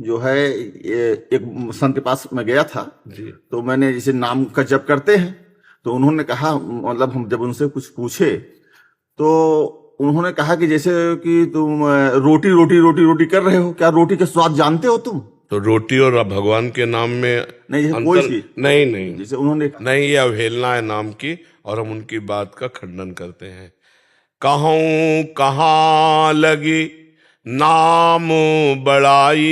जो है एक संत के पास मैं गया था। जी तो मैंने जैसे नाम का जप करते हैं, तो उन्होंने कहा, मतलब हम जब उनसे कुछ पूछे तो उन्होंने कहा कि जैसे कि तुम रोटी रोटी रोटी रोटी कर रहे हो, क्या रोटी का स्वाद जानते हो तुम? तो रोटी और भगवान के नाम में नहीं, जैसे कोई अंतर चीज, नहीं नहीं जैसे उन्होंने, नहीं, ये अवहेलना है नाम की, और हम उनकी बात का खंडन करते हैं। कहूँ कहाँ लगी नाम बड़ाई,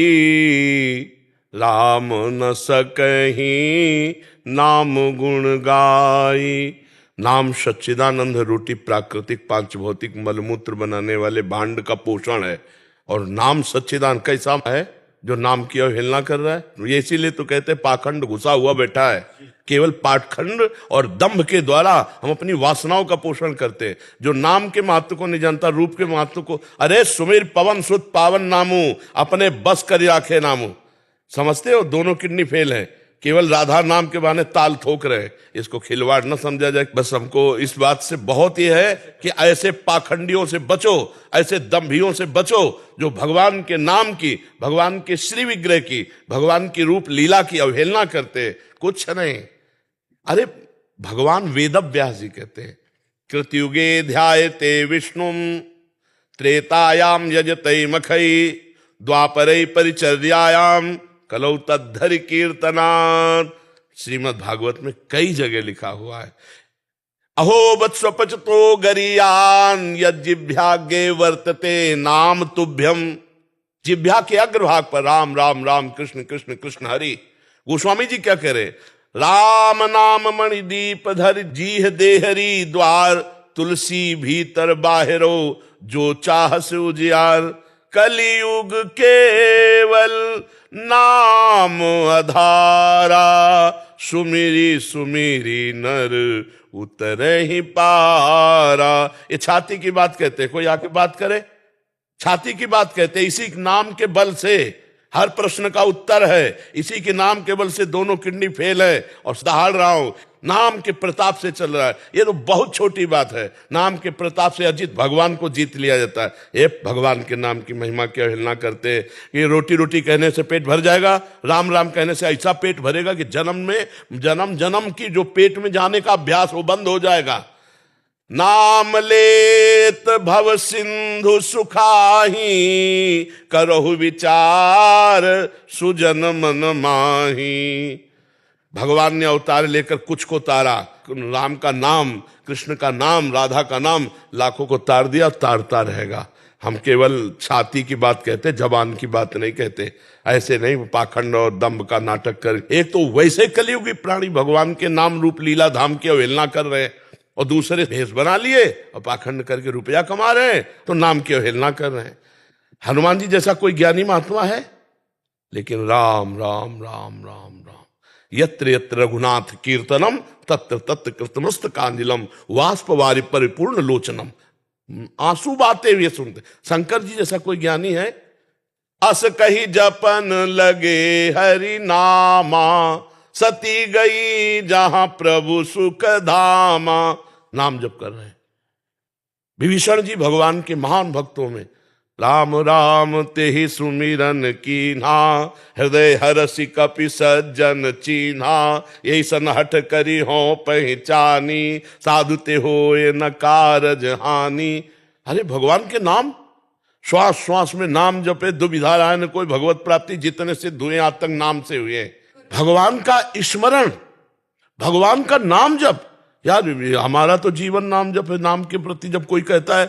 राम न सकहीं नाम गुण गाई। नाम सच्चिदानंद रूटी प्राकृतिक पांच भौतिक मलमूत्र बनाने वाले भांड का पोषण है। और नाम सच्चिदानंद कैसा है जो नाम की अवहेलना कर रहा है? ये इसीलिए तो कहते हैं पाखंड घुसा हुआ बैठा है। केवल पाखंड और दंभ के द्वारा हम अपनी वासनाओं का पोषण करते हैं। जो नाम के महत्व को नहीं जानता, रूप के महत्व को, अरे सुमिर पवन सुत पावन नामू, अपने बस कर आखे नामू। समझते हो, दोनों किडनी फेल है, केवल राधा नाम के बहाने ताल ठोक रहे हैं। इसको खिलवाड़ न समझा जाए। बस हमको इस बात से बहुत ही है कि ऐसे पाखंडियों से बचो, ऐसे दंभियों से बचो जो भगवान के नाम की, भगवान के श्री विग्रह की, भगवान की रूप लीला की अवहेलना करते। कुछ नहीं। अरे भगवान वेद व्यास जी कहते हैं, कृतयुगे ध्यायते विष्णुम, त्रेतायाम यजते मखई, द्वापरे परिचर्यायाम, कलौ तद्धरि कीर्तनात्। श्रीमद् भागवत में कई जगह लिखा हुआ है। अहो वत्स्वपचतो गरीयान यज्जिभ्यागे वर्तते नाम तुभ्यम। जिभ्या के अग्रभाग पर राम राम राम, कृष्ण कृष्ण कृष्ण हरि। गोस्वामी जी क्या कह रहे? राम नाम मणिदीप धर जीह देहरी द्वार, तुलसी भीतर बाहरो जो चाह से उजियार। कलियुग केवल नाम अधारा, सुमिरी सुमिरी नर उतरे ही पारा। ये छाती की बात कहते हैं, कोई आके बात करे? छाती की बात कहते हैं। इसी नाम के बल से हर प्रश्न का उत्तर है, इसी के नाम के बल से दोनों किडनी फेल है और दहाड़ रहा हूं, नाम के प्रताप से चल रहा है। ये तो बहुत छोटी बात है। नाम के प्रताप से अजित भगवान को जीत लिया जाता है। ये भगवान के नाम की महिमा की अवहेलना करते हैं। ये रोटी रोटी कहने से पेट भर जाएगा, राम राम कहने से ऐसा पेट भरेगा कि जन्म में जन्म जन्म की जो पेट में जाने का अभ्यास वो बंद हो जाएगा। नाम लेत भव सिंधु सुखाही, करहु विचार सुजन मन माही। भगवान ने अवतार लेकर कुछ को तारा, राम का नाम, कृष्ण का नाम, राधा का नाम, लाखों को तार दिया, तारता रहेगा। हम केवल छाती की बात कहते, जबान की बात नहीं कहते। ऐसे नहीं पाखंड और दंभ का नाटक कर। एक तो वैसे कलियुगी प्राणी भगवान के नाम रूप लीला धाम की अवहेलना कर रहे हैं, और दूसरे भेष बना लिए और पाखंड करके रुपया कमा रहे हैं, तो नाम की अवहेलना कर रहे हैं। हनुमान जी जैसा कोई ज्ञानी महात्मा है? लेकिन राम राम राम राम राम, यत्र यत्र रघुनाथ कीर्तनम, तत्र तत्र कृतमस्त कांजिलम, वाष्प वारि परिपूर्ण लोचनम। आंसू बातें हुए सुनते। शंकर जी जैसा कोई ज्ञानी है? अस कही जपन लगे हरि नामा, सती गई जहां प्रभु सुख धामा। नाम जप कर रहे हैं। विभीषण जी भगवान के महान भक्तों में, राम राम तेहि सुमिरन कीन्हा, हृदय हरसि कपि सज्जन चीन्हा। यही सन हठ करी हो पहचानी, साधु ते होए न कारज हानि। अरे भगवान के नाम, श्वास श्वास में नाम जपे, दुविधा राय न कोई भगवत प्राप्ति, जितने सिद्ध हुए आज तक नाम से हुए। भगवान का स्मरण, भगवान का नाम जप। यार हमारा तो जीवन नाम जप है। नाम के प्रति जब कोई कहता है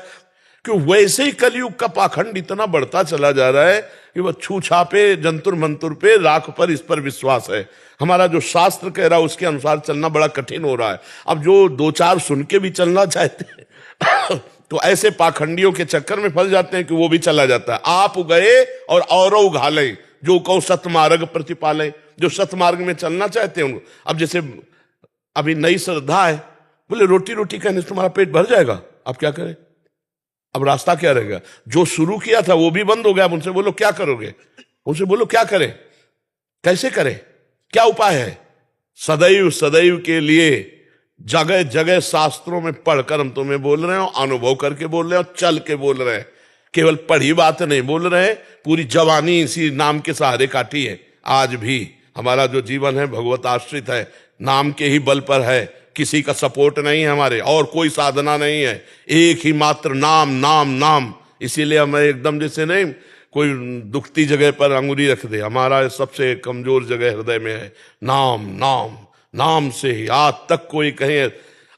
कि वैसे ही कलयुग का पाखंड इतना बढ़ता चला जा रहा है कि वह छूछा पे, जंतुर मंतुर पे, राख पर, इस पर विश्वास है। हमारा जो शास्त्र कह रहा है उसके अनुसार चलना बड़ा कठिन हो रहा है। अब जो दो चार सुन के भी चलना चाहते हैं तो ऐसे पाखंडियों के चक्कर में फंस जाते हैं कि वो भी चला जाता है। आप गए और औरों उघाले, जो कहो सतमार्ग प्रतिपाले। जो सतमार्ग में चलना चाहते हैं उनको, अब जैसे अभी नई श्रद्धा है, बोले रोटी रोटी कहने से तुम्हारा पेट भर जाएगा, अब क्या करें? अब रास्ता क्या रहेगा? जो शुरू किया था वो भी बंद हो गया। अब उनसे बोलो क्या करोगे? उनसे बोलो क्या करें, कैसे करें, क्या उपाय है? सदैव सदैव के लिए जगह जगह शास्त्रों में पढ़कर हम तुम्हें बोल रहे हो, अनुभव करके बोल रहे हो, चल के बोल रहे हैं केवल पढ़ी बात नहीं बोल रहे, पूरी जवानी इसी नाम के सहारे काटी है। आज भी हमारा जो जीवन है भगवत आश्रित है, नाम के ही बल पर है, किसी का सपोर्ट नहीं है हमारे, और कोई साधना नहीं है, एक ही मात्र नाम नाम नाम। इसीलिए हमें एकदम जैसे नहीं कोई दुखती जगह पर अंगुली रख दे, हमारा सबसे कमजोर जगह हृदय में है नाम नाम। नाम से ही आज तक कोई कहे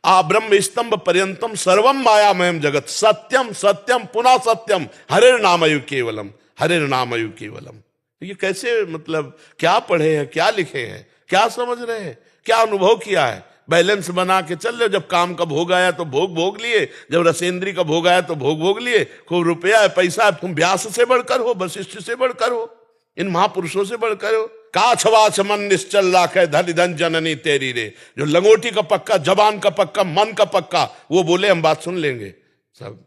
आ ब्रह्म स्तंभ पर्यंतम सर्वम मायामयम जगत सत्यम सत्यम पुनः सत्यम हरेर नामयु केवलम, हरेर नामयु केवलम। ये कैसे, मतलब क्या पढ़े हैं, क्या लिखे हैं, क्या समझ रहे हैं, क्या अनुभव किया है? बैलेंस बना के चल रहे, जब काम का भोग आया तो भोग भोग लिए, जब रसेंद्री का भोग आया तो भोग भोग लिए, खूब रुपया है पैसा है, तुम व्यास से बढ़कर हो, वशिष्ठ से बढ़कर हो, इन महापुरुषों से बढ़कर हो। काछवाछ मन निश्चल राखे धन धन जननी तेरी रे, जो लंगोटी का पक्का, जबान का पक्का, मन का पक्का, वो बोले हम बात सुन लेंगे सब।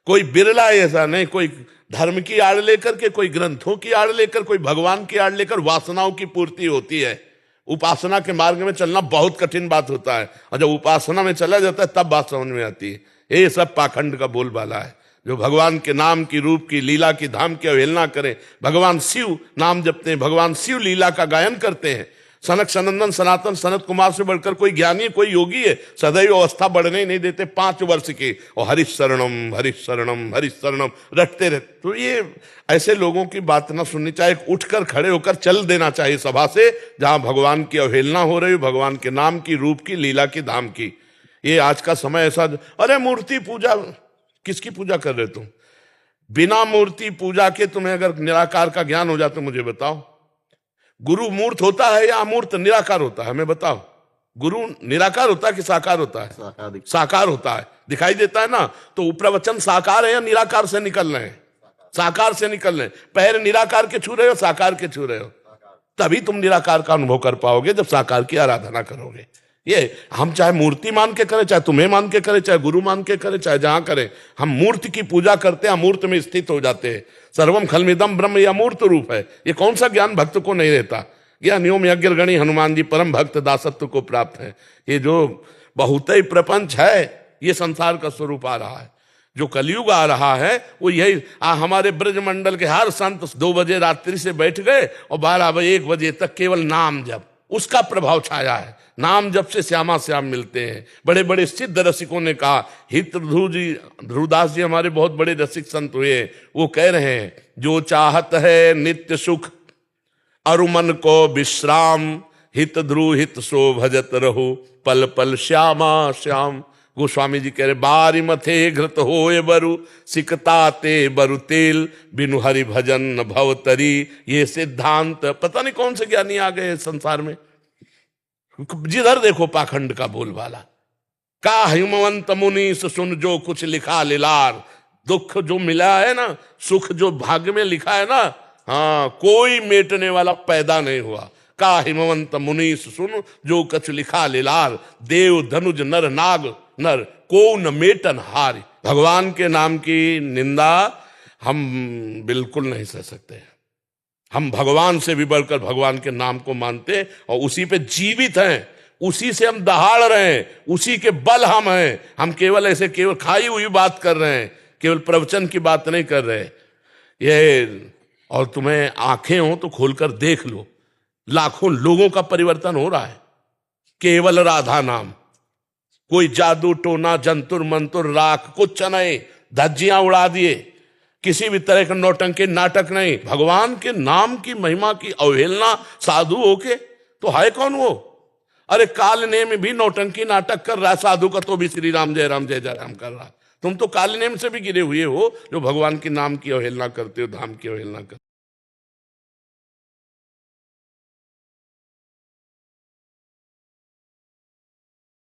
कोई बिरला ऐसा नहीं, कोई धर्म की आड़ लेकर के, कोई ग्रंथों की आड़ लेकर, कोई भगवान की आड़ लेकर वासनाओं की पूर्ति होती है। उपासना के मार्ग में चलना बहुत कठिन बात होता है, और जब उपासना में चला जाता है तब बात समझ में आती है। ये सब पाखंड का बोलबाला है। जो भगवान के नाम की, रूप की, लीला की, धाम की अवहेलना करें। भगवान शिव नाम जपते हैं, भगवान शिव लीला का गायन करते हैं। सनक सनंदन सनातन सनत कुमार से बढ़कर कोई ज्ञानी, कोई योगी है, सदैव अवस्था बढ़ने नहीं देते 5 वर्ष की, और हरिशरणम हरिशरणम हरिशरणम रटते रहते। तो ये ऐसे लोगों की बात ना सुननी चाहिए, उठकर खड़े होकर चल देना चाहिए सभा से, जहां भगवान की अवहेलना हो रही, भगवान के नाम की, रूप की, लीला की, धाम की। ये आज का समय ऐसा, अरे मूर्ति पूजा, किसकी पूजा कर रहे तुम? बिना मूर्ति पूजा के तुम्हें अगर निराकार का ज्ञान हो जाए तो मुझे बताओ, गुरु मूर्त होता है या अमूर्त निराकार होता है? हमें बताओ, गुरु निराकार होता है कि साकार होता है? साकार होता है, दिखाई देता है ना। तो प्रवचन साकार है या निराकार से निकल रहे हैं? साकार से निकल रहे हैं। पैर निराकार के छू रहे हो, साकार के छू रहे हो, तभी तुम निराकार का अनुभव कर पाओगे, जब साकार की आराधना करोगे। ये हम चाहे मूर्ति मान के करें, चाहे तुम्हें मान के करें, चाहे गुरु मान के करें, चाहे जहां करें, हम मूर्ति की पूजा करते हैं, अमूर्त में स्थित हो जाते हैं। सर्वम खलमिदम ब्रह्म, यह अमूर्त रूप है। ये कौन सा ज्ञान भक्त को नहीं रहता? ज्ञानियों में अग्रगणी हनुमान जी परम भक्त दासत्व को प्राप्त है। ये जो बहुत ही प्रपंच है, ये संसार का स्वरूप आ रहा है। जो कलयुग आ रहा है वो यही। हमारे ब्रजमंडल के हर संत 2 बजे रात्रि से बैठ गए और 12 बजे 1 बजे तक केवल नाम जप, उसका प्रभाव छाया है। नाम जप से श्यामा श्याम मिलते हैं। बड़े बड़े सिद्ध रसिकों ने कहा, हित ध्रुवदास जी हमारे बहुत बड़े रसिक संत हुए, वो कह रहे हैं, जो चाहत है नित्य सुख अरुमन को विश्राम, हित ध्रुव हित सो भजत रहो पल पल श्यामा श्याम। गोस्वामी जी कह रहे, बारी मथे घृत होए बरु सिकता ते बरु तेल, बिनु हरि भजन भवतरी। ये सिद्धांत पता नहीं कौन से ज्ञानी आ गए संसार में, जिधर देखो पाखंड का बोलबाला। का हिमवंत मुनि सुन जो कुछ लिखा लिलार। दुख जो मिला है ना, सुख जो भाग्य में लिखा है ना, हाँ, कोई मेटने वाला पैदा नहीं हुआ। का हिमवंत मुनि सुन जो कुछ लिखा लिलार, देव धनुज नर नाग नर को न मेटन हारी। भगवान के नाम की निंदा हम बिल्कुल नहीं सह सकते। हम भगवान से भी बढ़कर भगवान के नाम को मानते हैं और उसी पे जीवित हैं, उसी से हम दहाड़ रहे हैं, उसी के बल हम हैं। हम केवल ऐसे केवल खाई हुई बात कर रहे हैं, केवल प्रवचन की बात नहीं कर रहे। ये, और तुम्हें आंखें हो तो खोलकर देख लो, लाखों लोगों का परिवर्तन हो रहा है केवल राधा नाम। कोई जादू टोना जंतुर मंतुर राख कुछ नहीं, धज्जियां उड़ा दिए, किसी भी तरह का नौटंकी नाटक नहीं। भगवान के नाम की महिमा की अवहेलना साधु होके, तो है कौन वो? अरे कालने में भी नौटंकी नाटक कर रहा है साधु का, तो भी श्री राम जय राम कर रहा। तुम तो कालनेम से भी गिरे हुए हो, जो भगवान के नाम की अवहेलना करते हो, धाम की अवहेलना करते हो।